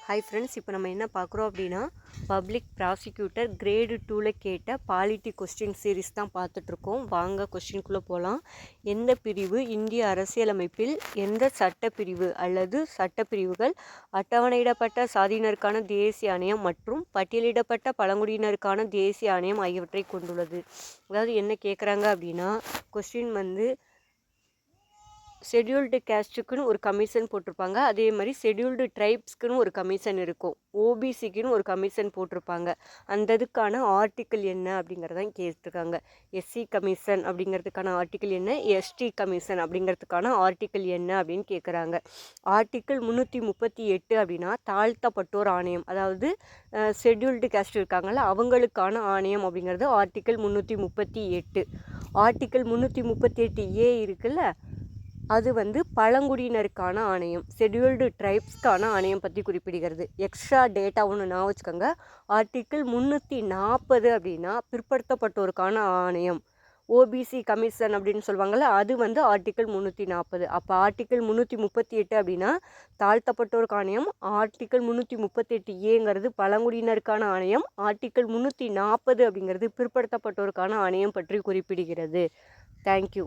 Hi friends, இப்போ நம்ம என்ன பார்க்குறோம் அப்படின்னா பப்ளிக் ப்ராசிக்யூட்டர் கிரேடு 2ல் கேட்ட பாலிட்டி கொஸ்டின் சீரிஸ் தான் பார்த்துட்ருக்கோம். வாங்க கொஸ்டின்குள்ளே போகலாம். எந்த பிரிவு இந்திய அரசியலமைப்பில் எந்த சட்டப்பிரிவு அல்லது சட்டப்பிரிவுகள் அட்டவணையிடப்பட்ட சாதியினருக்கான தேசிய ஆணையம் மற்றும் பட்டியலிடப்பட்ட பழங்குடியினருக்கான தேசிய ஆணையம் ஆகியவற்றை கொண்டுள்ளது? அதாவது என்ன கேட்குறாங்க அப்படின்னா, கொஸ்டின் ஷெட்யூல்டு கேஸ்ட்டுக்குன்னு ஒரு கமிஷன் போட்டிருப்பாங்க. அதே மாதிரி ஷெட்யூல்டு ட்ரைப்ஸ்க்குன்னு ஒரு கமிஷன் இருக்கும். ஓபிசிக்குன்னு ஒரு கமிஷன் போட்டிருப்பாங்க. அந்த இதுக்கான ஆர்டிக்கிள் என்ன அப்படிங்கிறதான் கேட்டிருக்காங்க. எஸ்சி கமிஷன் அப்படிங்கிறதுக்கான ஆர்டிக்கிள் என்ன, எஸ்டி கமிஷன் அப்படிங்கிறதுக்கான ஆர்டிக்கிள் என்ன அப்படின்னு கேட்குறாங்க. ஆர்டிக்கிள் 338 அப்படின்னா தாழ்த்தப்பட்டோர் ஆணையம், அதாவது ஷெட்யூல்டு கேஸ்ட் இருக்காங்கல்ல அவங்களுக்கான ஆணையம் அப்படிங்கிறது ஆர்டிக்கிள் 338. ஆர்டிக்கிள் 338A இருக்குல்ல, அது பழங்குடியினருக்கான ஆணையம், ஷெட்யூல்டு ட்ரைப்ஸ்க்கான ஆணையம் பற்றி குறிப்பிடுகிறது. எக்ஸ்ட்ரா டேட்டா ஒன்று நான் வச்சுக்கோங்க. ஆர்டிக்கிள் 340 அப்படின்னா பிற்படுத்தப்பட்டோருக்கான ஆணையம், ஓபிசி கமிஷன் அப்படின்னு சொல்லுவாங்கள்ல, அது ஆர்டிக்கிள் 340. அப்போ ஆர்டிக்கிள் 338 அப்படின்னா தாழ்த்தப்பட்டோருக்கு ஆணையம், ஆர்டிக்கிள் 338ஏங்கிறது பழங்குடியினருக்கான ஆணையம், ஆர்டிக்கிள் 340 அப்படிங்கிறது பிற்படுத்தப்பட்டோருக்கான ஆணையம் பற்றி குறிப்பிடுகிறது. தேங்க்யூ.